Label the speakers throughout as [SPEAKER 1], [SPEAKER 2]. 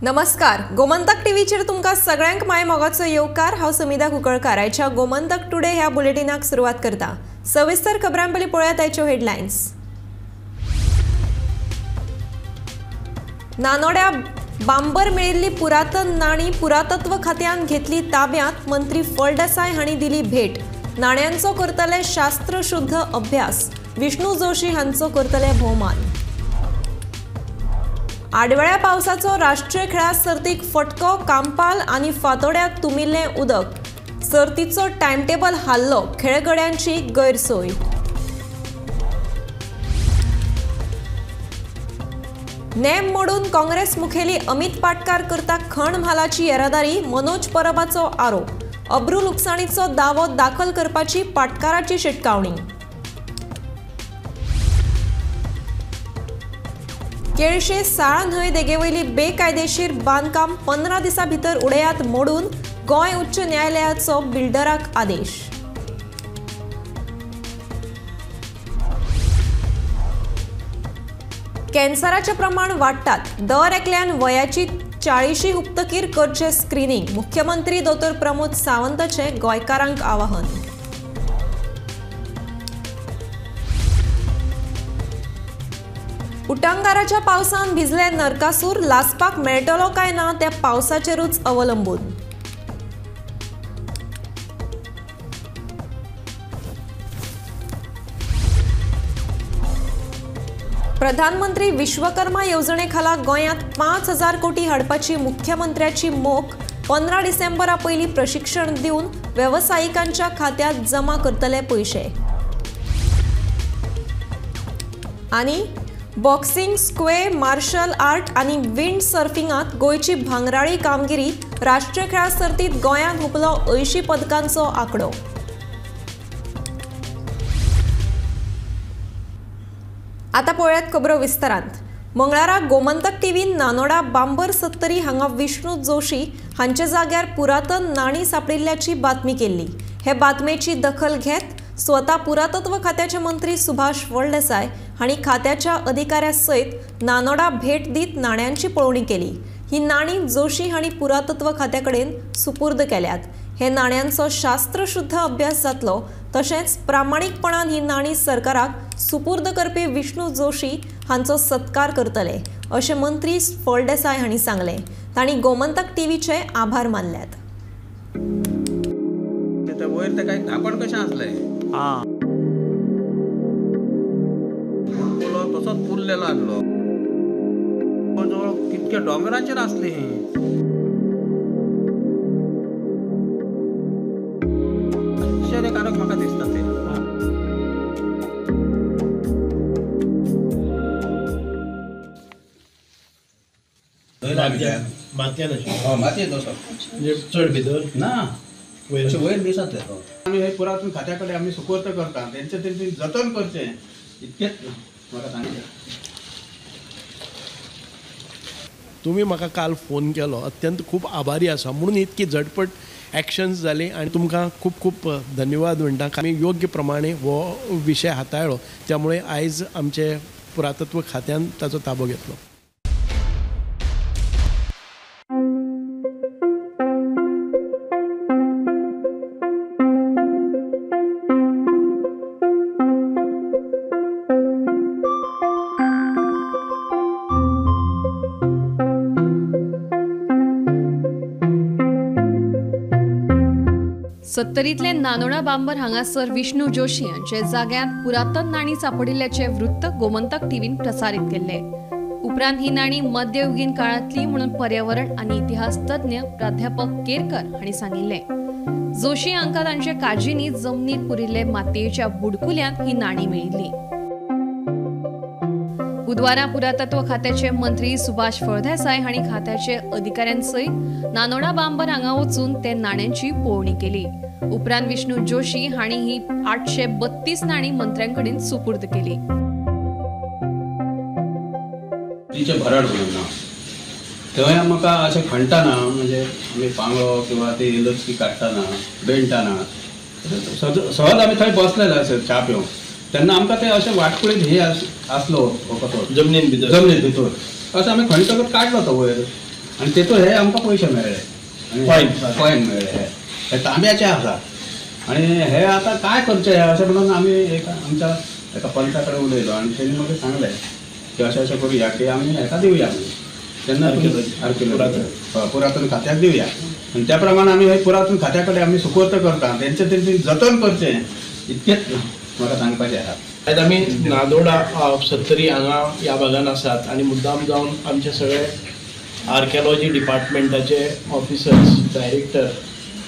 [SPEAKER 1] नमस्कार, गोमंतक टीव्हीचेर तुमकां सगळ्यांक माय मोगाचो येवकार। हांव समिधा कुंकळकार। आयच्या गोमंतक टुडे ह्या बुलेटिनाक सुरवात करता। सविस्तर खबरां पयलीं पळयात आयच्यो हेडलायन्स। नानोड्या बांबर मेळिल्ली पुरातन नाणी पुरातत्व खात्यान घेतली ताब्यांत। मंत्री फळदेसाय हांणी दिली भेट। नाण्यांचो करतले शास्त्रशुद्ध अभ्यास। विष्णू जोशी हांचो करतले भोवमान। आडवेळ्या पावसाचो राष्ट्रीय खेळा सर्तीक फटको। कांपाल आनी फातोड्यात तुमिल्लें उदक। सर्तीचो टायमटेबल हाल्लो। खेळगड्यांची गैरसोय। नेम मोडून काँग्रेस मुखेली अमित पाटकार करता खण म्हालाची येरादारी। मनोज परबाचो आरोप। अब्रू लुकसाणीचो दावो दाखल करपाची पाटकाराची शिटकावणी। केळशे साळ न्हंय देगेवयली बेकायदेशीर बांदकाम 15 दिसां भितर उडयात मोडून। गोंय उच्च न्यायालयाचो बिल्डराक आदेश। कॅन्सराचें प्रमाण वाडटात। दर एकल्यान वयाची 40 हुपतकीर करचें स्क्रीनिंग। मुख्यमंत्री दोतोर प्रमोद सावंतचें गोंयकारांक आवाहन। उटंगाराच्या पावसान भिजले नरकासूर। लासपाक मेळटलो काय ना त्या पावसाचेरूच अवलंबून। प्रधानमंत्री विश्वकर्मा योजने खाला गोंयांत 5000 कोटी हाडपाची मुख्यमंत्र्याची मोख। 15 डिसेंबरा पयलीं प्रशिक्षण दिवन वेवसायिकांच्या खात्यात जमा करतले पयशे। आनी बॉक्सिंग, स्क्वे, मार्शल आर्ट आनी विंड सर्फिंगात गोंयची भांगराळी कामगिरी। राष्ट्रीय खेळा सर्तीत गोंयान हुपलो 80 पदकांचो आंकडो। आता पळयात खबरो विस्तारांत। मंगळारा गोमंतक टीव्हीन नानोडा बांबर सत्तरी हांगा विष्णू जोशी हांचे जाग्यार पुरातन नाणी सापडिल्ल्याची बातमी केल्ली। हे बातमेची दखल घेत स्वता पुरातत्व खात्याचे मंत्री सुभाष फळदेसाय हांणी खात्याच्या अधिकाऱ्या सयत नानोडा भेट दीत नाण्यांची पळोवणी केली। ही नाणी जोशी हांणी पुरातत्व खात्याकडेन सुपूर्द केल्यात। हे नाण्यांचो शास्त्रशुद्ध अभ्यास जातलो। तशेंच प्रामाणीकपणान ही नाणी सरकाराक सुपूर्द करपी विष्णू जोशी हांचो सत्कार करतले, अशें मंत्री फळदेसाय हांणी सांगलें। तांणी गोमंतक टीव्हीचे आभार मानल्यात।
[SPEAKER 2] वयर ते काय धापण कशें आसलें तसोच पुरलेलो आसलो। जवळ कितके डोंगराचेर आसली ही। आश्चर्यकारक म्हाका दिसता ते। मातयेत
[SPEAKER 3] चड भितर
[SPEAKER 2] ना वयर दिसत आमी हे पुरातन खात्याकडे आमी सुपूर्द करता। तेंचे जतन करचें इतकेच म्हाका सांगलें।
[SPEAKER 3] तुम्ही म्हाका काल फोन केलो, अत्यंत खूब आभारी आसा। म्हणून इतकी झटपट एक्शन्स जाली आनी तुमकां खूब खूब धन्यवाद म्हणटा। आमी योग्य प्रमाणे हो विशय हाताळ्ळो, त्यामुळे आयज आमचे पुरातत्व खात्यान ताचो ताबो घेतलो।
[SPEAKER 4] सत्तरीतले नानोडा बांबर हांगासर विष्णू जोशी हांचे जाग्यांत पुरातन नाणी सापडिल्ल्याचे वृत्त गोमंतक टीव्हीन प्रसारीत केल्ले। उपरांत ही नाणी मध्ययुगीन काळांतली म्हणून पर्यावरण आनी इतिहास तज्ञ प्राध्यापक केरकर हांणी सांगिल्ले। जोशी हांकां तांचे काजींनी जमनीर पुरिल्ले मातयेच्या बुडकुल्यांत ही नाणी मेळिल्ली। बुधवारा पुरातत्व खात्याचे मंत्री सुभाष फळदेसाय हांणी खात्याचे अधिकाऱ्यांसयत नानोडा बांबर हांगा वचून ते नाण्यांची पळोवणी केली। उपरांत विष्णू जोशी हांणी ही 832 नाणी मंत्र्यांकडेन सुपूर्द केली।
[SPEAKER 2] तिचे भराड म्हणून ना थंय म्हाका अशें खणटाना म्हणजे आमी पांगो किंवा ते लचकी काडटाना बेंटाना सहज आमी थंय बसलेले आसत च्या पिवंक। तेन्ना आमकां ते अशें वाटकुळीत हे आसलो कसो जमनीन भितर असो आमी खंयसर काडलो तो वयर आनी तेतून हे आमकां पयशे मेळ्ळे कॉयन मेळ्ळे हे तांब्याचे आसा आनी हे आतां काय करचे अशें म्हणून आमी आमच्या एका पंचा कडेन उलयलो आनी तेणी म्हाका सांगलें की अशें करुया की आमी हेका दिवया तेन्ना पुरातन खात्याक दिवया आनी त्या प्रमाणे आमी हे पुरातन खात्या कडेन आमी सुपूर्द करता तेंचे जतन करचें इतकेंच म्हाका सांगपाचें आसा.
[SPEAKER 3] आयज आमी नादोडा सत्तरी हांगा ह्या भागान आसात आनी मुद्दाम जावन आमचे सगळे आर्किओलॉजी डिपार्टमेंटाचे ऑफिसर्स डायरेक्टर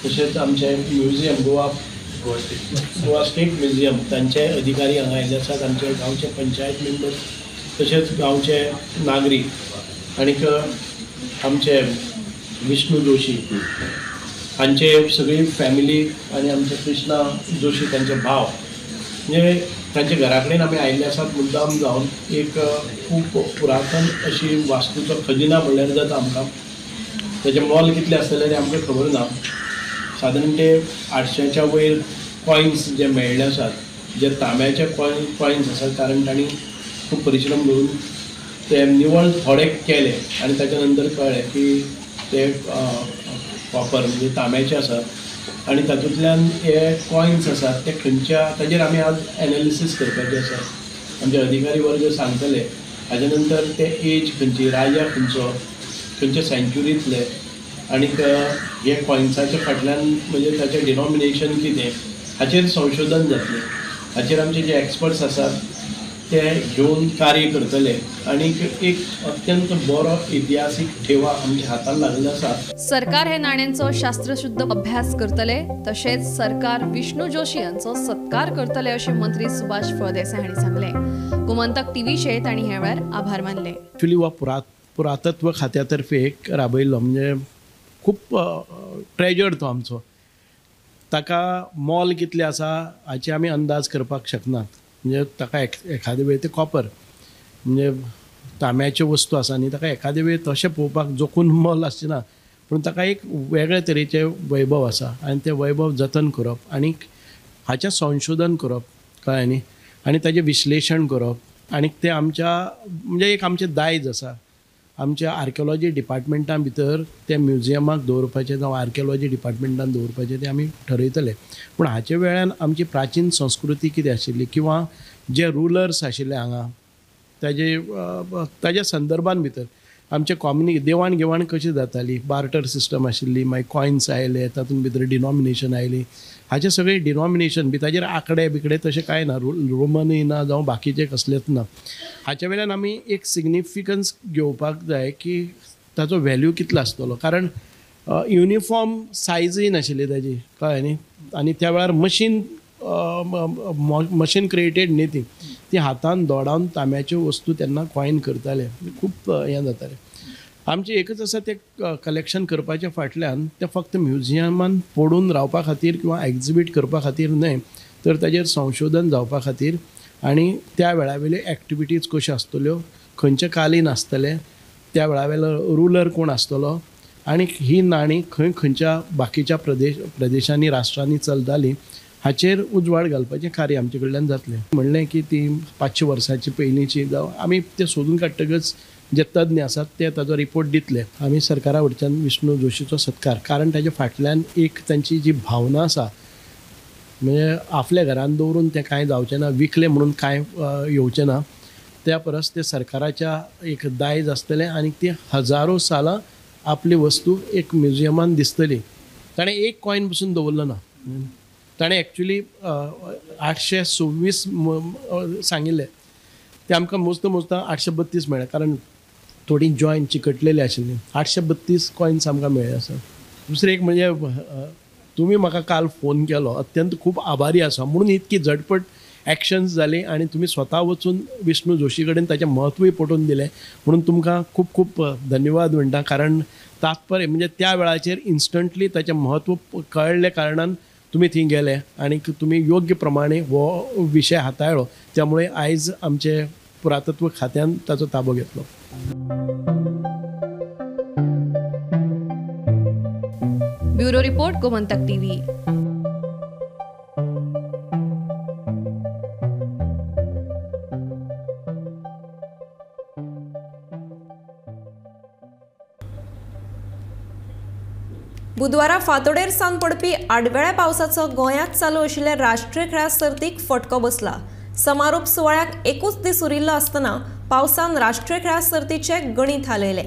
[SPEAKER 3] तशेंच आमचे म्युझियम गोवा स्टेट म्युझियम तांचे अधिकारी हांगा आयिल्ले आसात. आमचे गांवचे पंचायत मेंबर्स तशेंच गांवचे नागरीक आनीक आमचे विष्णू जोशी हांचे सगळी फॅमिली आनी आमचे कृष्णा जोशी तांचे भाव म्हणजे तांचे घरा कडेन आमी आयिल्ले आसात मुद्दाम जावन एक खूब पुरातन अशी वास्तूचो खजिना म्हणल्यार जाता आमकां. तेजें मोल कितलें आसतलें तें आमकां खबर ना. सादारण ते 800च्या वयर कॉयन्स जे मेळ्ळे आसात जे तांब्याचे कॉयन्स आसात कारण तांणी खूब परिश्रम करून ते निवळ थोडे केले आनी ताच्या नंतर कळ्ळें की ते कॉपर म्हणजे तांब्याचे आसात आनी तातूंतल्यान हे कॉयन्स आसात ते खंयच्या ताजेर आमी आज एनालिसीस करपाचें आसा. आमचे अधिकारी वर्ग सांगतले हाच्या नंतर ते एज खंयची राजा खंयचे सेंच्युरींतले आनीक हे कॉयन्साच्या फाटल्यान म्हणजे ताचें डिनॉमिनेशन कितें हाचेर संशोधन जातलें. हाचेर आमचे जे एक्सपर्ट्स आसात ते घेवन कार्य करतले आनीक एक अत्यंत बरो इतिहासीक ठेवा आमच्या हातान लागलेलो आसा.
[SPEAKER 4] सरकार हे नाण्यांचो शास्त्रशुद्ध अभ्यास करतले तशेंच सरकार विष्णू जोशी यांचो सत्कार करतले अशें मंत्री सुभाष फळदेसाय हांणी सांगले. गोमंतक टीव्हीचे तांणी ह्या वेळार आभार मानले.
[SPEAKER 3] एक्चुली हो पुरातत्व खात्यातर्फे एक राबयल्लो म्हणजे खूब ट्रेजर तो आमचो. ताका मोल कितलें आसा हाचे आमी अंदाज करपाक शकनात. म्हणजे ताका एखादे वेळ ते कॉपर म्हणजे तांब्याच्यो वस्तू आसा न्ही ताका एखादे वेळ तशें पळोवपाक जोखून मोल आसचें ना पूण ताका एक वेगळे तरेचे वैभव आसा आनी ते वैभव जतन करप आनीक हाचें संशोधन करप कळ्ळें न्ही आनी ताचें विश्लेशण करप आनीक ते आमच्या म्हणजे एक आमचें दायज आसा. आमच्या आर्किओलॉजी डिपार्टमेंटा भितर ते म्युझियमाक दवरपाचें जावं आर्किओलॉजी डिपार्टमेंटान दवरपाचें तें आमी ठरयतले. पूण हाचे वेळान आमची प्राचीन संस्कृती कितें आशिल्ली किंवा जे रुलर्स आशिल्ले हांगा ताज्या संदर्भान भितर आमचे देवाण घेवाण कशी जाताली. बार्टर सिस्टम आशिल्ली मागीर कॉयन्स आयले तातूंत भितर डिनॉमिनेशन आयली हाचे सगळे डिनॉमिनेशन बी ताजेर आंकडे बिकडे तशें कांय ना रोमनूय ना जावं बाकीचे कसलेच ना. हाचे वेल्यान आमी एक सिग्निफिकन्स घेवपाक जाय की ताचो व्हॅल्यू कितलो आसतलो कारण युनिफॉर्म सायजूय नाशिल्ली ताजी कळ्ळें न्ही आनी त्या वेळार मशीन क्रिएटेड न्ही ती हातान दोडावन तांब्याच्यो वस्तू तेन्ना कॉयन करताले खूब हें जातालें. आमचें एकच आसा तें कलेक्शन करपाच्या फाटल्यान तें फक्त म्युझियमान पडून रावपा खातीर किंवा एक्झिबीट करपा खातीर न्हय तर ताजेर संशोधन जावपा खातीर आनी त्या वेळा वयल्यो एक्टिविटीज कश्यो आसतल्यो खंयचे कालीन आसतले त्या वेळा वयलो रुलर कोण आसतलो आनी ही नाणी खंयच्या बाकीच्या प्रदेशांनी राष्ट्रांनी चलताली हाचेर उजवाड घालपाचें कार्य आमचे कडल्यान जातलें. म्हणलें की ती 500 वर्सांची पयलींची जावं आमी तें सोदून काडटकच जे तज्ञ आसात ते ताचो रिपोर्ट दितले. आमी सरकारा वयच्यान विष्णू जोशीचो सत्कार कारण ताच्या फाटल्यान एक तांची जी भावना आसा म्हणजे आपल्या घरान दवरून तें कांय जावचें ना विकलें म्हणून कांय येवचें ना त्या परस ते सरकाराच्या एक दायज आसतलें आनी ती हजारो सालां आपली वस्तू एक म्युझियमान दिसतली. ताणें एक कॉयन पसून दवरलो ना. ताणें एक्चुली 826 सांगिल्ले ते आमकां मोजता 832 मेळ्ळे कारण थोडी जॉयन चिकटलेली आशिल्ली. 832 कॉयन्स आमकां मेळ्ळे आसात. दुसरें एक म्हणजे तुमी म्हाका काल फोन केलो अत्यंत खूब आभारी आसा म्हणून इतकी झटपट एक्शन्स जाली आनी तुमी स्वता वचून विष्णू जोशी कडेन ताचें म्हत्वूय पटोवन दिलें म्हणून तुमकां खूब खूब धन्यवाद म्हणटा कारण तात्पर्य म्हणजे त्या वेळाचेर इन्स्टंटली ताचें म्हत्व कळ्ळें कारणान तुमी थंय गेले आनी तुमी योग्य प्रमाणे हो विशय हाताळ्ळो त्यामुळे आयज आमचे पुरातत्व खात्यान ताचो ताबो घेतलो.
[SPEAKER 4] Bureau report Gomantak TV.
[SPEAKER 1] बुधवारा फांतोडेर सावन पडपी आडवेळ्या पावसाचो गोंयांत चालू आशिल्ल्या राष्ट्रीय खेळा सर्तीक फटको बसला। समारोप सुवाळ्याक एकूच दीस उरिल्लो आसतना पावसान राष्ट्रीय खेळा सर्तीचे गणित हालयले।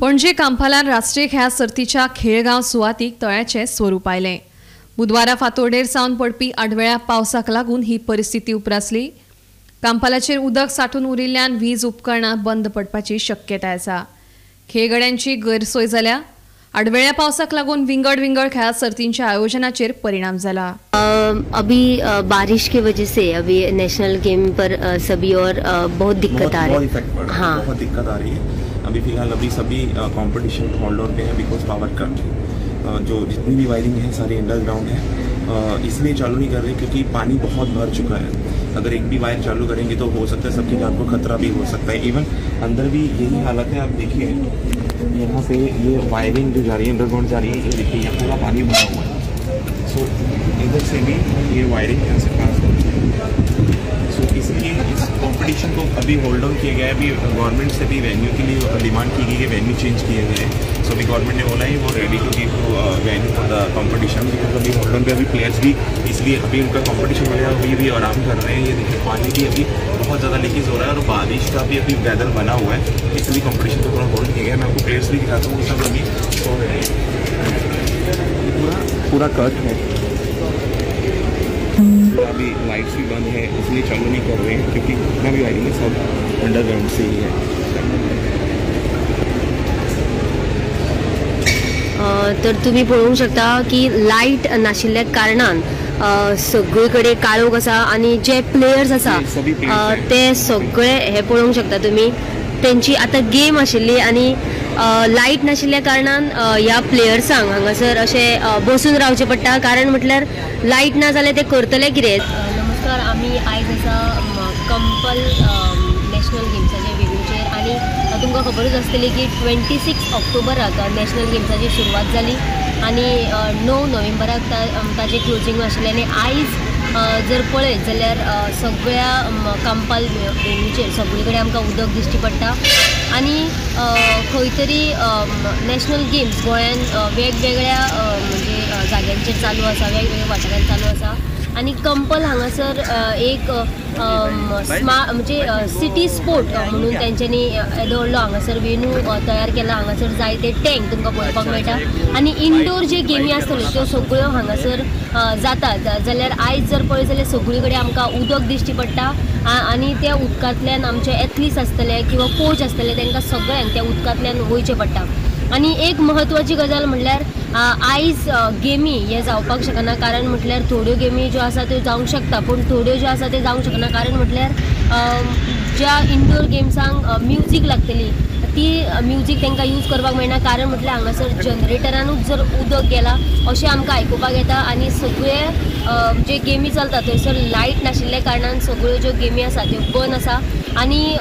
[SPEAKER 4] पणजे कांपालान राष्ट्रीय खेळा सर्तीच्या खेळगांव सुवातीक तळ्याचे स्वरूप आयले। बुधवारा फांतोडेर सावन पडपी आडवेळ्या पावसाक लागून ही परिस्थिती उप्रासली। कांपालाचेर उदक साठून उरिल्ल्यान वीज उपकरणां बंद पडपाची शक्यताय आसा। खेळगड्यांची गैरसोय जाल्या। आडवेळ्या पावसाक लागून विंगड खेळा सर्तींच्या आयोजनाचेर परिणाम जाला।
[SPEAKER 5] अभी बारिश की वजह से अभी नेशनल गेम पर सभी और बहुत दिक्कत आ रही है। हाँ,
[SPEAKER 6] बहुत दिक्कत आ रही है। अभी फिलहाल सभी कंपटीशन होल्ड ऑन पे है बिकॉज पावर कट। जो जितनी भी वायरिंग है सारी अंडरग्राउंड है, इसलिए चालू नहीं कर रहे क्योंकि पानी बहुत भर चुका है। अगर एक भी वायर चालू करेंगे तो हो सकता है सबकी जान को खतरा भी हो सकता है। इवन अंदर भी यही हालत है। आप देखिए यहाँ से ये वायरिंग जो जा रही है अंडरग्राउंड जा रही है, ये देखिए यहाँ पूरा पानी भरा हुआ है। सो इधर से भी ये वायरिंग यहाँ से पास हो रही है। सो इसलिए इस कॉम्पिटिशन को अभी होल्ड ऑन किया गया है। अभी गवर्नमेंट से भी वेन्यू के लिए डिमांड की गई है, वेन्यू चेंज किए गए हैं। सो अभी गवर्नमेंट ने बोला है वो ready to give venue for the competition. Because अभी होल्ड ऑन पे अभी प्लेयर्स भी इसलिए अभी उनका कॉम्पिटिशन वगैरह अभी भी आराम कर रहे हैं। ये देखिए पानी भी अभी बहुत ज़्यादा लीकेज हो रहा है और बारिश का भी अभी वेदर बना हुआ है, इसलिए कॉम्पिटिशन को थोड़ा होल्ड किया गया है। मैं आपको प्लेयर्स भी दिखाता हूँ, सब अभी सो रहे हैं। पूरा कट है, अभी लाइट्स भी बंद है इसलिए चालू नहीं कर रहे हैं क्योंकि इतना भी वायरिंग सब अंडरग्राउंड से ही है।
[SPEAKER 5] तर तुम्ही पळोवंक शकता की लाईट नाशिल्ल्या कारणान सगळे कडेन काळोख आसा आणि जे प्लेयर्स आसा ते सगळे हे पळोवंक शकता तुम्ही। त्यांची आता गेम आशिल्ली आणि लाईट नाशिल्ल्या कारणान ह्या प्लेयर्सांक हांगासर अशें बसून रावचें पडटा। कारण म्हटल्यार लाईट ना जाल्यार ते करतले कितें। नमस्कार, आमी आयज आसा कंपल नॅशनल गेम्साचे वेव्यूचेर आणि तुमकां खबरूच आसतली की 26 ऑक्टोबराक नॅशनल गेम्साची सुरवात जाली आणि 9 नोव्हेंबराक ताजें क्लोजिंग आशिल्लें। आनी आयज जर पळयत जाल्यार सगळ्या कांपाल वेव्यूचेर सगळे कडेन आमकां उदक दिश्टी पडटा आणि खंय तरी नॅशनल गेम्स गोंयान वेगवेगळ्या म्हणजे जाग्यांचेर चालू आसा, वेगवेगळ्या वाठारांत चालू आसा। आणि कंपल हांगासर एक म्हणजे सिटी स्पोर्ट म्हणून तेंच्यांनी येदो व्हडलो हांगासर वेन्यू तयार केला। हांगासर जायते टँक तुमकां पळोवपाक मेळटा आणि इनडोर जे गेमी आसतल्यो त्यो सगळ्यो हांगासर जातात। जाल्यार आयज जर पळयत जाल्यार सगळे कडेन आमकां उदक दिश्टी पडटा आणि त्या उदकांतल्यान आमचे एथलीट्स आसतले किंवा कोच आसतले तांकां सगळ्यांक त्या उदकांतल्यान वयचें पडटा। आणि एक महत्वाची गजाल म्हटल्यार आयज गेमी हे जावपाक शकना। कारण म्हटल्यार थोड्यो गेमी ज्यो आसा त्यो जावंक शकता पण थोड्यो ज्यो आसा त्यो जावंक शकना। कारण म्हटल्यार ज्या इनडोर गेम्सांक म्युजीक लागतली ती म्युजीक तांकां यूज करपाक मेळना। कारण म्हटल्यार हांगासर जनरेटरानूच जर उदक गेला अशें आमकां आयकुपाक येता। आणि सगळे जे गेमी चलता थंयसर लायट नाशिल्ल्या कारणान सगळ्यो ज्यो गेमी आसा त्यो बंद आसा। आणि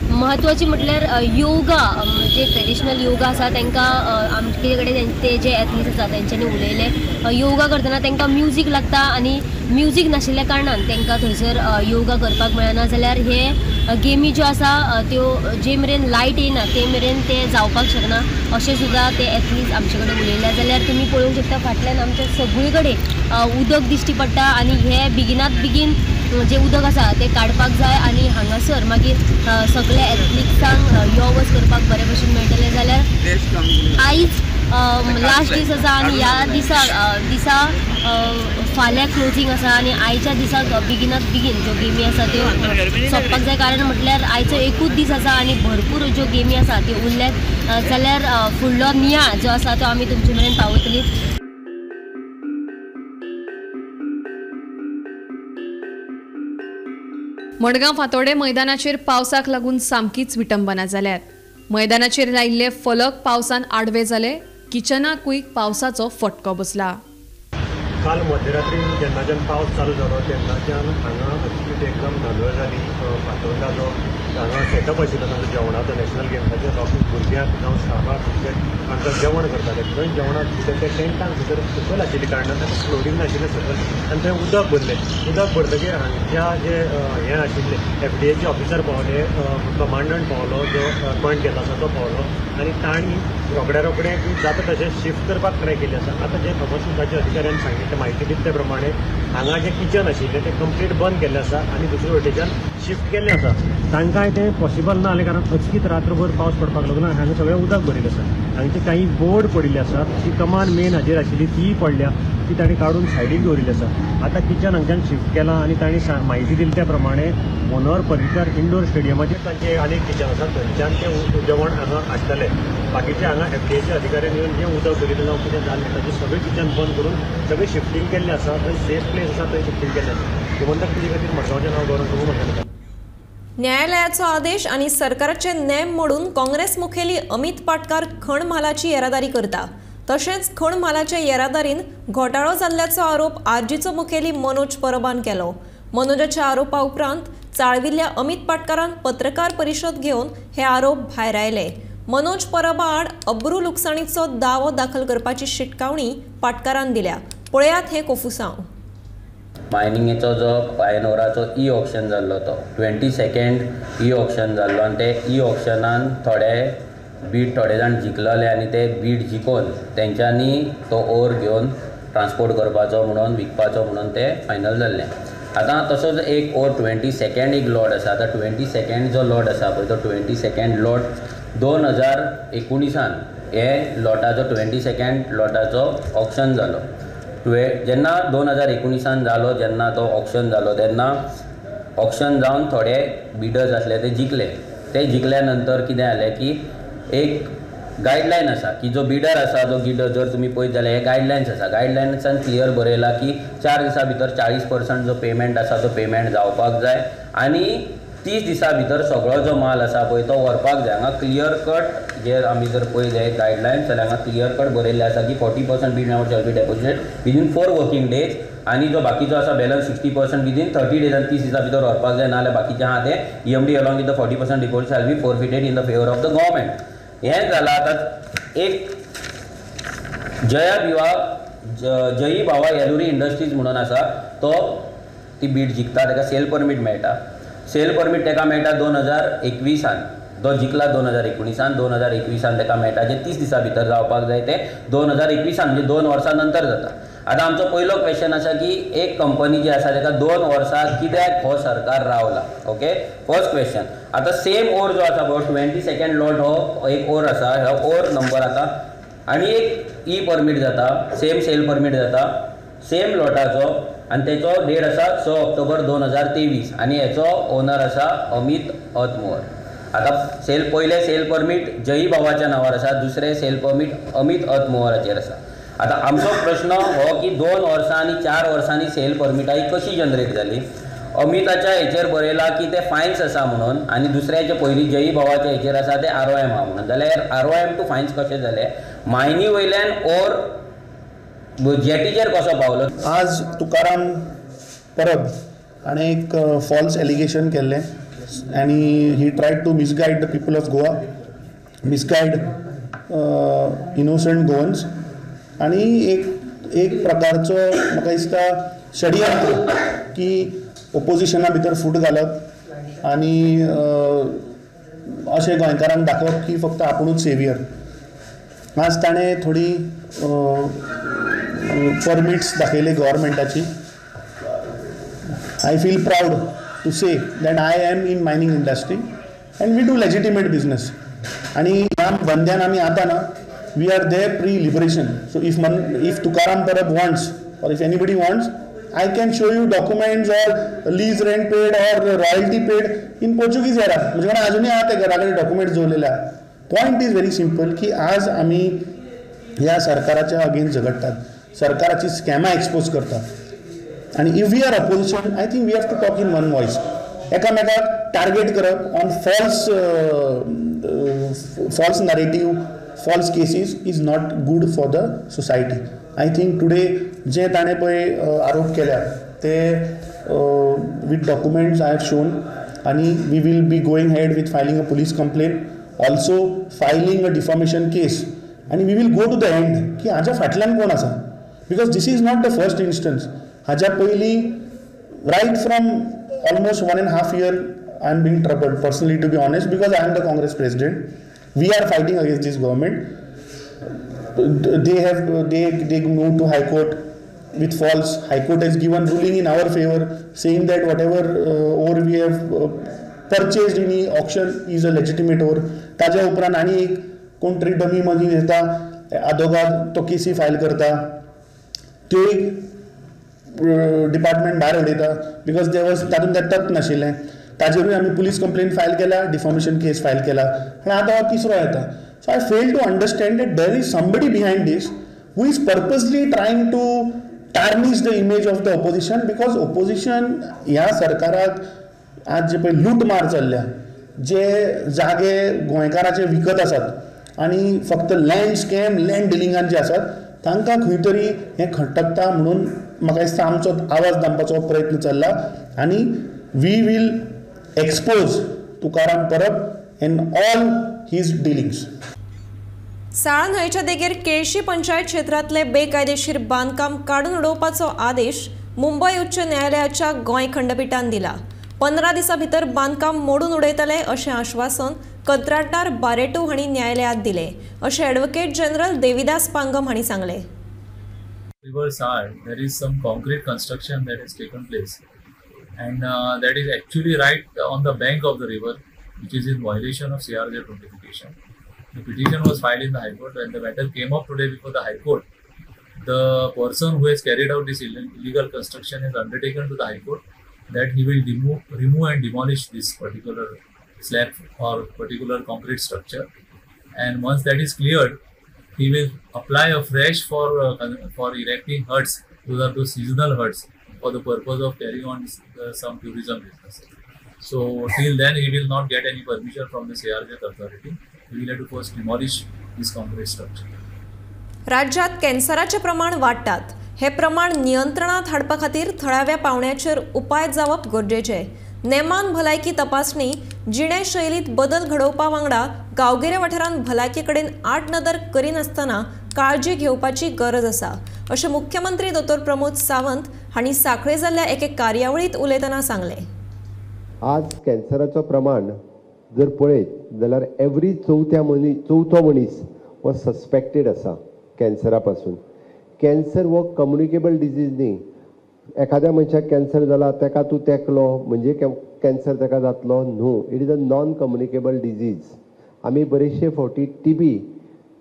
[SPEAKER 5] महत्वाची म्हटल्यार योगा म्हणजे ट्रेडिशनल योगा आसा तांकां आमचे कडेन ते जे एथलीट्स आसा तेंच्यांनी उलयले योगा करतना तांकां म्युजीक लागता आणि म्युजीक नाशिल्ल्या कारणान तांकां थंयसर योगा करपाक मेळना। जाल्यार हे गेमी ज्यो आसा त्यो जे मेरेन लायट येना ते मेरेन ते जावपाक शकना अशें सुद्दां ते एथलीट्स आमचे कडेन उलयल्या। जाल्यार तुमी पळोवंक शकता फाटल्यान आमच्या सगळे कडेन उदक दिश्टी पडटा आणि हे बेगिनात बेगीन जे उदक आसा ते काडपाक जाय आणि हांगासर मागीर सगळ्या एथलीट्सांक यो वच करपाक बरे भशेन मेळटलें। जाल्यार आयज लास्ट दीस आसा आणि ह्या दिसा फाल्यां क्लोजिंग आसा आणि आयच्या दिसाक बेगिनात बेगीन ज्यो गेमी आसा त्यो सोंपपाक जाय। कारण म्हटल्यार आयचो एकूच दीस आसा आणि भरपूर ज्यो गेमी आसा त्यो उरल्यात। जाल्यार फुडलो नियाळ जो आसा तो आमी तुमचे मेरेन पावयतली।
[SPEAKER 4] मडगांव फांतोडे मैदानाचेर पावसाक लागून सामकीच विटंबना जाल्यात। मैदानाचेर लायिल्ले फलक पावसान आडवे जाले, किचनाकूय पावसाचो फटको बसला।
[SPEAKER 7] काल मध्यरात्री जेन्नाच्यान पावस चालू जालो तेन्नाच्यान हांगा हॉस्पिटल एकदम धांदळ जाली। फातोर्डा जो हांगा सेटअप आशिल्लो तांचो जेवणाचो नॅशनल गेम्साचे लोकांक भुरग्यांक जावं स्टाफाक तांकां जेवण करताले थंय जेवणाक भितर ते टेंटान भितर सकयल आशिल्ले कारणान ताका फ्लोरींग नाशिल्लें सकयल आनी थंय उदक भरलें उदक भरतकीर हांगच्या जे हें आशिल्ले FDA ऑफिसर पावले कमांडंट पावलो जो पॉयंट घेता आसा तो पावलो आनी तांणी रोखडे जाता तशें शिफ्ट करपाक ट्राय केली आसा आतां जे थॉमस कुकाच्या अधिकाऱ्यान सांगिल्लें म्हायती दिता ते प्रमाणे हांगा जे किचन आशिल्लें तें कंप्लीट बंद केल्लें आसा आनी दुसरे वटेच्यान शिफ्ट केल्लें आसा तांकांय तें पॉसिबल ना जालें कारण अचकीत रात्रभर पावस पडपाक लागून हांगा सगळें उदक भरिल्लें आसा हांगचे काही बोर्ड पडिल्ले आसात जी कमान मेन हाजेर आशिल्ली तीय पडल्या ती तांणी काडून सायडीक दवरिल्ली आसा आतां किचन हांगच्यान शिफ्ट केलां आनी तांणी म्हायती दिली त्या प्रमाणे मनोहर पर्रीकर इंडोर स्टेडियमाचेर तांचे आनी एक किचन आसा थंयच्यान तें जेवण हांगा हाडटले बाकीचे हांगा FDA अधिकाऱ्यान येवन जें उदक भरिल्लें जावं कितें जाल्लें ताचें सगळें किचन बंद करून सगळें शिफ्टींग केल्लें आसा थंय सेफ प्लेस आसा थंय शिफ्टींग केल्लें आसा गोमंतक टिवी खातीर मडगांवचें नांव गौरव प्रभू म्हणटा
[SPEAKER 1] न्यायालयाचो आदेश आणि सरकारचे नेम मोडून काँग्रेस मुखेली अमित पाटकार खण म्हालाची येरादारी करता तशेंच खण म्हालाचे येरादारीन घोटाळो जाल्ल्याचो आरोप आरजीचो मुखेली मनोज परबान केलो मनोजाच्या आरोपा उपरांत चाळविल्ल्या अमित पाटकारान पत्रकार परिशद घेवन हे आरोप भायर आयले मनोज परबा आड अब्रू लुकसाणीचो दावो दाखल करपाची शिटकावणी पाटकारान दिल्या पळयात हे कोफुसांव
[SPEAKER 8] मायनिंगेचो जो पायनोराचो ई ऑक्शन जाल्लो तो 22nd ई ऑक्शन जाल्लो आनी ते ई ऑक्शनान थोडे जाण जिखलेले आनी ते बीड जिखून तेंच्यांनी तो ओर घेवन ट्रान्सपोर्ट करपाचो म्हणून विकपाचो म्हणून ते फायनल जाल्लें आतां तसोच एक ओर 22nd एक लॉट आसा आतां 22nd जो लॉट आसा पळय तो 22nd लॉट 2019 हे लॉटाचो 22nd लॉटाचो ऑक्शन जालो जेन्ना 2019 जालो जेन्ना तो ऑक्शन जालो तेन्ना ऑक्शन जावन थोडे बिडर्स आसले ते जिखले नंतर कितें जालें की एक गायडलायन आसा की जो बिडर आसा जो गिडर जर तुमी पळयत जाल्यार हे गायडलायन्स आसा गायडलायन्सान क्लियर बरयला की 4 दिसां भितर 40% जो पेमेंट आसा तो पेमेंट जावपाक जाय आनी 30 दिसां भितर सगळो जो माल आसा पळय तो व्हरपाक जाय हांगा क्लियर कट जे आमी जर पळयत जाय गायडलायन्स जाल्यार हांगा क्लियर कट बरयल्लें आसा की 40% bid amount shall be deposited within 4 working days आनी जो बाकीचो आसा बॅलन्स 60% विदीन 30 डेज आनी 30 दिसां भितर व्हरपाक जाय नाजाल्यार बाकीचे आहा ते EMD along with the 40% deposit shall be forfeited in the favour of the government हें जालां आतां एक जयी भावा येलुरी इंडस्ट्रीज म्हणून आसा तो ती बीड जिखता ताका सेल परमीट मेळटा सेल परमीट ताका मेळटा 2021 तो जिखला 2019 2021 ताका मेळटा जे 30 दिसां भितर जावपाक जाय ते 2021 म्हणजे 2 वर्सां नंतर जाता आतां आमचो पयलो क्वेश्चन आसा की एक कंपनी जी आसा ताका 2 वर्सां कित्याक हो सरकार रावला ओके फर्स्ट क्वेश्चन आतां सेम ओर जो आसा पळय 22nd लॉट हो एक ओर आसा हो ओर नंबर आतां आनी एक ई परमीट जाता सेम सेल परमीट जाता सेम लॉटाचो आनी तेचो डेट आसा 6 ऑक्टोबर 2023 आनी हेचो ओनर आसा अमित अतमोहर आतां पयले सेल परमीट जयी भावाच्या नांवार आसा दुसरे सेल परमीट अमित अतमोहराचेर आसा आतां आमचो प्रश्न हो की 2 वर्सां आनी 4 वर्सांनी सेल परमिटां कशी जनरेट जाली अमिताच्या हेचेर बरयला की ते फायन्स आसा म्हणून आनी दुसऱ्याचे पयलीं जयी भावाच्या हेचेर आसा ते ROM आहा म्हणून जाल्यार ROM टू फायन्स कशें जाले मायनी वयल्यान ओर जेटीचेर कसो पावलो
[SPEAKER 9] आज तुकाराम परब हाणें एक फॉल्स एलिगेशन केल्लें आनी ही tried to misguide the people of Goa misguide innocent Goans आनी एक प्रकारचो म्हाका दिसता षडयंत्र की ओपोजिशना भितर फूट घालप आनी अशें गोंयकारांक दाखोवप की फक्त आपुणूच सेवियर आज ताणें थोडी परमिट्स दाखयले गव्हर्मेंटाची I feel proud to say that I am in mining industry and we do legitimate business आनी ह्या बंद्यान आमी आतां ना we are there pre liberation so if Tukaram Parab wants or if anybody wants, I can show you documents or lease rent paid or royalty paid in Portuguese era. म्हणजे मला अजूनही आहात ते घराकडे डॉक्युमेंट्स जोडलेले आहे. पॉईंट इज व्हेरी सिम्पल की आज आम्ही ह्या सरकाराच्या अगेन्स्ट झगडतात, सरकाराची स्कॅमा एक्सपोज करतात आणि if we are opposition I think we have to talk in one voice. एकामेकाक टार्गेट करप on false narrative, false cases is not good for the society. I think today जे ताणें पळय आरोप केल्या ते with documents I have shown आणि we will be going head with filing a police complaint also filing a defamation case आणि we will go to the end की हाच्या फाटल्यान कोण आसा because this is not the first instance हाच्या पयलीं right from almost 1.5 years I am being troubled personally, to be honest, because I am the Congress president. We are fighting against this government. They moved to High Court with false. High Court has given ruling in our favor, saying that whatever ore we have purchased in the auction is a legitimate ore. ताज्या उपरांत आनी एक कोण तरी dummy मनी येता आदोगाद तो केसी file करता त्यो एक डिपार्टमेंट भायर उडयता बिकॉज तातूंत तें तथ्य नाशिल्लें ताजेरूय आमी पुलीस कंप्लेंट फायल केला डिफॉमेशन केस फायल केला आनी आतां हो तिसरो येता so I fail to understand that there is somebody behind this who is purposely trying to tarnish the image of the opposition because opposition ह्या सरकाराक आज जे पळय लूटमार चल्ल्या जे जागे गोंयकाराचे विकत आसात आनी फक्त लँड स्कॅम लँड डिलिंगान जे आसात तांकां खंय तरी हें खटकता म्हणून म्हाका दिसता आमचो आवाज दामपाचो प्रयत्न चल्ला आनी we will expose Tukaram Parab in all his dealings.
[SPEAKER 1] साळा न्हंयच्या देगेर केळशी पंचायत क्षेत्रांतले बेकायदेशीर बांदकाम काडून उडोवपाचो आदेश मुंबय उच्च न्यायालयाच्या गोंय खंडपीठान दिला. 15 दिसां भितर बांदकाम मोडून उडयतले अशें आश्वासन कंत्राटदार बारेटो हांणी न्यायालयात दिले अशें ॲडव्होकेट जनरल देविदास पांगम हांणी सांगलें.
[SPEAKER 10] River Sal, there is some concrete construction that has taken place, and that is actually right on the bank of the river, which is in violation of CRZ notification. The petition was filed in the High Court. When the matter came up today before the High Court, the person who has carried out this illegal construction has undertaken to the High Court that he will remove and demolish this particular slab or particular concrete structure, and once that is cleared, he will apply afresh for erecting huts. Those are those seasonal huts for the purpose of carrying on some tourism business. So till then he will not get any permission from the CRZ authority. He will have to first demolish this concrete structure.
[SPEAKER 1] राज्यात कॅन्सराचे प्रमाण वाडटात. हे प्रमाण नियंत्रणात हाडपा खातीर थळाव्या पावंड्याचेर उपाय जावप गरजेचे. नेमान भलायकी तपासणी जिणेशैलीत बदल घडोवपा वांगडा गांवगिऱ्या वाठारांत भलायके कडेन आड नदर करिनासतना काळजी घेवपाची गरज आसा अशें मुख्यमंत्री दोतोर प्रमोद सावंत हांणी सांखळे जाल्ल्या एके कार्यावळींत उलयतना सांगलें.
[SPEAKER 11] आज कॅन्सराचो प्रमाण जर पळयत जाल्यार एवरी चवथो मनीस हो सस्पेक्टेड आसा कॅन्सरा पासून. कॅन्सर हो कम्युनिकेबल डिजीज न्ही. एखाद्या मनशाक कॅन्सर जाला ताका तूं तेकलो म्हणजे कॅन्सर ताका जातलो न्हू. It is a non communicable disease. आमी बरेचशे फावटी टीबी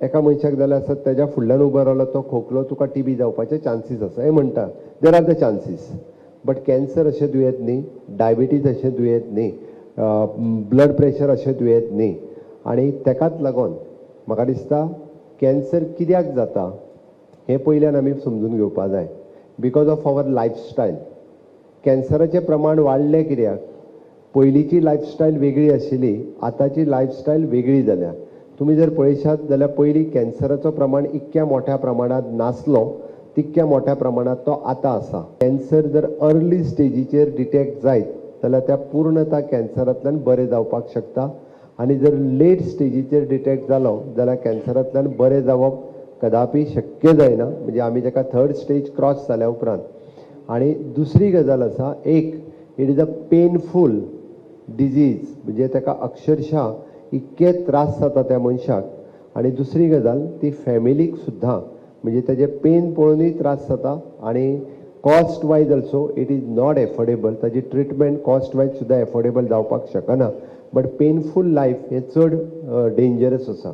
[SPEAKER 11] एका मनशाक जाल्यार आसत ताज्या फुडल्यान उबो रावलो तो खोकलो तुका टीबी जावपाचे चान्सीस आसा हे म्हणटा. There are the chances. But cancer अशें दुयेंत न्ही, डायबिटीज अशें दुयेंत न्ही, ब्लड प्रेशर अशें दुयेंत न्ही. आनी तेकाच लागून म्हाका दिसता कॅन्सर कित्याक जाता हें पयल्यान आमी समजून घेवपा जाय. बिकॉज ऑफ आवर लायफस्टायल कॅन्सराचें प्रमाण वाडलें कित्याक पयलींची लायफस्टायल वेगळी आशिल्ली, आतांची लायफस्टायल वेगळी जाल्या. तुमी जर पळयशात जाल्यार पयलीं कॅन्सराचो प्रमाण इतक्या मोठ्या प्रमाणात नासलो तितक्या मोठ्या प्रमाणात तो आतां आसा. कॅन्सर जर अर्ली स्टेजीचेर डिटेक्ट जायत जाल्यार त्या पूर्णता कॅन्सरांतल्यान बरें जावपाक शकता. आनी जर लेट स्टेजीचेर डिटेक्ट जालो जाल्यार कॅन्सरांतल्यान बरें जावप कदापि शक्य जायना. म्हणजे आमी ताका थर्ड स्टेज क्रॉस जाल्या उपरांत. आनी दुसरी गजाल आसा एक इट इज अ पेनफूल डिजीज. म्हणजे ताका अक्षरशः इतके त्रास जाता त्या मनशाक. आनी दुसरी गजाल ती फॅमिलीक सुद्दां म्हणजे तेजे पेन पळोवनूय त्रास जाता. आनी cost wise also it is not affordable. ताजी ट्रिटमेंट कॉस्ट वायज सुद्दां एफोर्डेबल जावपाक शकना. बट पेनफूल लायफ हें चड डेंजरस आसा.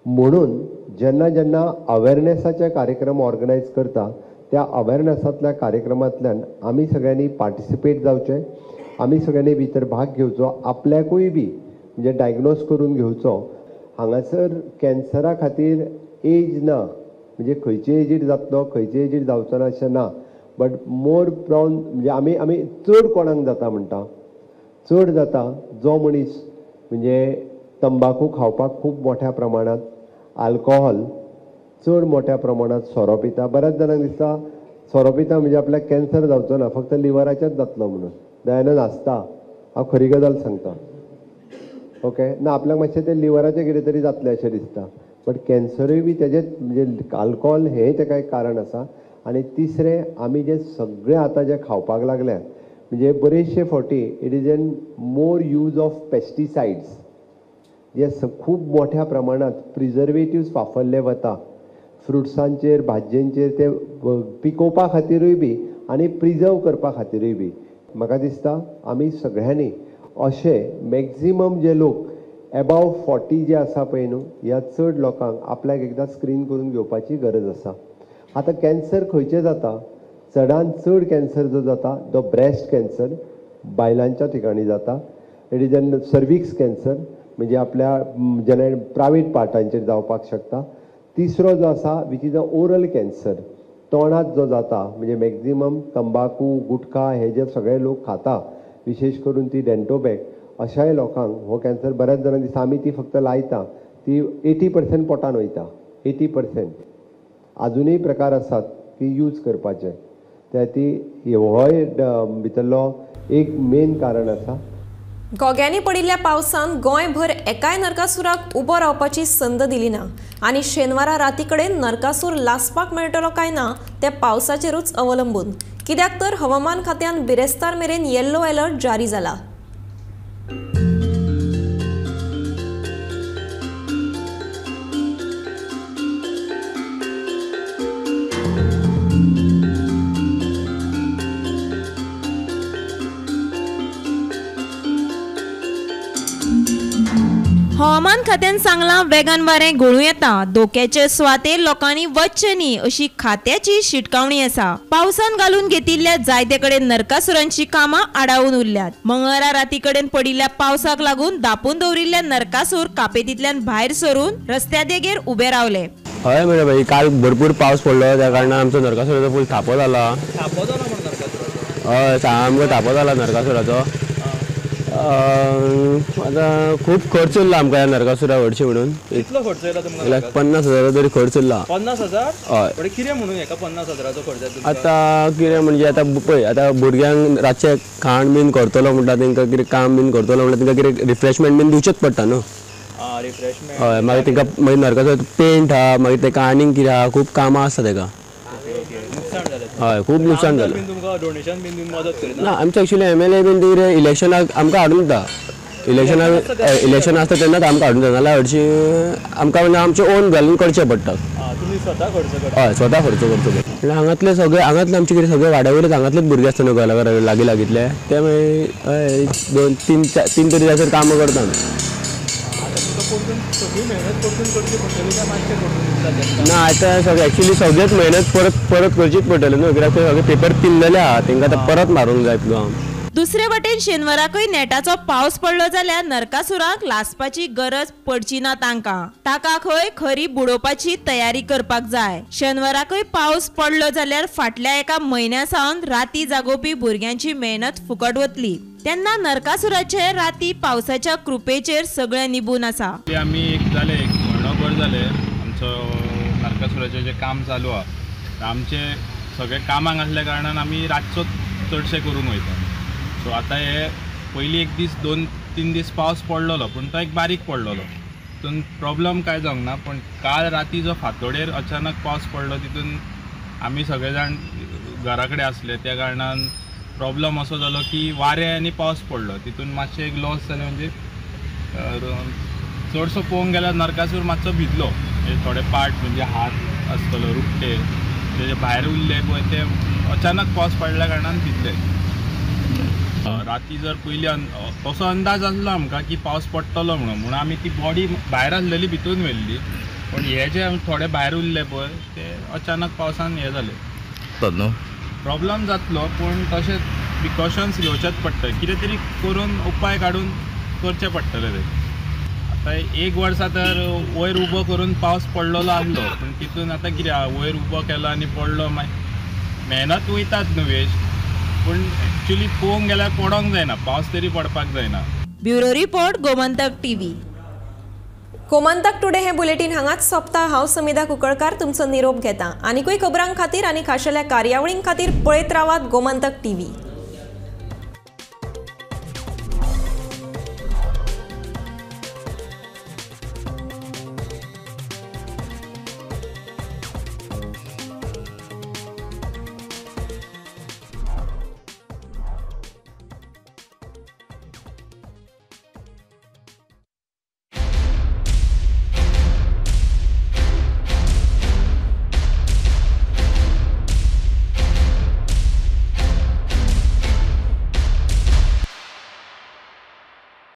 [SPEAKER 11] म्हणून जेन्ना जेन्ना अवेरनेसाचे कार्यक्रम ऑर्गनायज करता त्या अवेरनेसांतल्या कार्यक्रमांतल्यान आमी सगळ्यांनी पार्टिसिपेट जावचें. आमी सगळ्यांनी भितर भाग घेवचो. आपल्याकूय बी म्हणजे डायग्नोज करून घेवचो. हांगासर कॅन्सरा खातीर एज ना. म्हणजे खंयचे एजीर जातलो खंयचे एजीर जावचो ना अशें ना. बट मोर प्रावन म्हणजे आमी चड कोणाक जाता म्हणटा. चड जाता जो मनीस म्हणजे तंबाखू खावपाक खूब मोठ्या प्रमाणात, आल्कोहॉल चड मोठ्या प्रमाणात सोरो पिता. बऱ्याच जाणांक दिसता सोरो पिता म्हणजे आपल्याक कॅन्सर जावचो ना फक्त लिव्हराचेच जातलो म्हणून. दयानंद आसता हांव खरी गजाल सांगता. ओके ना आपल्याक मातशें तें लिव्हराचें कितें तरी जातलें अशें दिसता. बट कॅन्सरूय बी तेजेच म्हणजे अल्कोहोल हें तेका एक कारण आसा. आनी तिसरें आमी जे सगळे आतां जे खावपाक लागल्यात म्हणजे बरेचशे फावटी it is an more use of pesticides जे खूब मोठ्या प्रमाणांत प्रिजर्वेटिव्स वापरले वता फ्रुट्सांचेर भाजयेंचेर ते पिकोवपा खातीरूय बी आनी प्रिजर्व करपा खातीरूय बी. म्हाका दिसता आमी सगळ्यांनी अशे मॅक्झिमम जे लोक एबाव 40 जे आसा पळय न्हू ह्या चड लोकांक आपल्याक एकदां स्क्रीन करून घेवपाची गरज आसा. आतां कॅन्सर खंयचे जाता चडांत चड कॅन्सर जो जाता तो ब्रेस्ट कॅन्सर बायलांच्या ठिकाणी जाता. It is an cervix cancer म्हणजे आपल्या जेणे प्रायवेट पार्टांचेर जावपाक शकता. तिसरो जो आसा which is a oral cancer तोंडात जो जाता म्हणजे मॅक्झिमम तंबाखू गुटखा हे जे सगळे लोक खाता विशेष करून ती डेंटोबॅक अशाय लोकांक हो कॅन्सर बऱ्याच जाणांक दिसता आमी ती फक्त लायता ती 80% पोटान वयता. 80% अजुनूय प्रकार आसात की यूज करपाचे ते ती होय भितरलो एक मेन कारण आसा.
[SPEAKER 1] गोग्यांनी पडिल्ल्या पावसान गोंयभर एकाय नरकासुराक उबो रावपाची संद दिली ना आनी शेनवारा राती कडेन नरकासूर लासपाक मेळटलो काय ना ते पावसाचेरूच अवलंबून. कित्याक तर हवामान खात्यान बिरेस्तार मेरेन येल्लो अलर्ट जारी जाला.
[SPEAKER 12] हवामान खात्यान सांगला वेगान वारें घोळू येता. धोक्याचे सुवातेर लोकांनी वचचें न्ही अशी खात्याची शिटकावणी आसा. पावसान घालून घेतिल्ल्या जायते कडेन नरकासुरांची कामां आडावून उरल्यात. मंगळारा राती कडेन पडिल्ल्या पावसाक लागून धापून दवरिल्ले नरकासूर कापेतींतल्यान भायर सरून रस्त्या देगेर उबे रावले.
[SPEAKER 13] हय म्हणजे भाई काल भरपूर पावस पडलो त्या कारणान आमचो नरकासुराचो फूल थापो जाला. हय सामको थापो जाला नरकासुराचो. आता खूप खर्च उरला आमकां ह्या नरकासुरा व्हरची म्हणून.
[SPEAKER 14] कितलो खर्च येयला तुमकां?
[SPEAKER 13] 50,000 तरी खर्च उरला.
[SPEAKER 14] 50,000?
[SPEAKER 13] हय.
[SPEAKER 14] पण कितें म्हणून हेका 50,000चो खर्च येता?
[SPEAKER 13] आता कितें म्हणजे आता पळय आता भुरग्यांक रातचे खाण बीन करतलो म्हणटा तांकां कितें काम बीन करतलो म्हणटा तांकां कितें रिफ्रेशमेंट बीन दिवचेच पडटा न्हू.
[SPEAKER 14] रिफ्रेशमेंट.
[SPEAKER 13] हय मागीर तांकां मागीर नरकासुरा पेंट आहा मागीर ताका आनीक कितें आहा खूब कामां आसता ताका. हय खूब नुकसान जालें.
[SPEAKER 14] तुमकां डोनेशन बीन दिवन मदत करिना?
[SPEAKER 13] ना आमचे एक्चुअली MLA बीन कितें इलेक्शनाक आमकां हाडून दिता. इलेक्शन आसता तेन्नाच आमकां हाडून दिता नाल्यार हरशी आमकां म्हणजे आमचें ओन घालून करचें पडटा.
[SPEAKER 14] तुमी स्वता खर्च करता?
[SPEAKER 13] हय स्वता खर्च करचो पडटा. म्हणल्यार हांगातले सगळे हांगातले आमचे कितें सगळे वाड्यावयलेच हांगातलेच भुरगे आसता न्हू घरा लागीं लागींतले ते मागीर 2-3 तरी जायसर कामां करता. ना आतां सगळे एक्चुअली सगळेच मेहनत परत करचीच पडटली न्हू कित्याक ते सगळे पेपर पिल्लेले आहा तांकां आतां परत मारूंक जाय काम.
[SPEAKER 12] दुसरे वटेन शेनवाराकय नेटाचो पावस पडलो जाल्यार नरकासुराक लासपाची गरज पडची ना तांकां. ताका खंय खरी बुडोवपाची तयारी करपाक जाय. शेनवाराकय पावस पडलो जाल्यार फाटल्या एका म्हयन्या सावन राती जागोवपी भुरग्यांची मेहनत फुकट वतली. तेन्ना नरकासुराचे राती पावसाच्या कृपेचेर सगळे निबून आसा.
[SPEAKER 15] आमी एक म्हयनोभर जाले आमचो नरकासुराचें जें काम चालू आहा आमचे सगळे कामाक आसल्या कारणान आमी रातचो चडशे करूंक वयता. सो आतां हे पयलीं एक दीस 2-3 दीस पावस पडलोलो पूण तो एक बारीक पडलोलो तितून प्रॉब्लम कांय जावंक ना. पूण काल राती जो फांतोडेर अचानक पावस पडलो तितून आमी सगळे जाण घरा कडेन आसले त्या कारणान प्रॉब्लम असो जालो की वारें आनी पावस पडलो तितून मातशें एक लॉस जालें. म्हणजे चडसो पळोवंक गेल्यार नरकासूर मातसो भिजलो. थोडे पार्ट म्हणजे हात आसतलो रुपटे तेजे भायर उरले पळय ते अचानक पावस पडल्या कारणान भिजले. राती जर पयलीं तसो अंदाज आसलो आमकां की पावस पडटलो म्हणून आमी ती बॉडी भायर आसलेली भितून व्हेल्ली. पण हे जे थोडे भायर उरले पळय ते अचानक पावसान हे जाले. प्रॉब्लम जातलो पूण तशें प्रिकॉशन्स घेवचेच पडटा. कितें तरी करून उपाय काडून करचें पडटलें ते. आतां 1 वर्सा तर वयर उबो करून पावस पडलेलो आसलो पूण तितून आतां कितें आहा वयर उबो केलो आनी पडलो मागीर मेहनत वयताच न्हू वेस्ट. पूण एक्चुअली पळोवंक गेल्यार पडोंक जायना पावस तरी पडपाक जायना.
[SPEAKER 12] Bureau report Gomantak TV.
[SPEAKER 1] Gomantak today हे बुलेटिन हांगाच सोंपता. हांव समिधा कुंकळकार तुमचो निरोप घेता. आनीकूय खबरां खातीर आनी खाशेल्या कार्यावळीं खातीर पळयत रावात गोमंतक TV.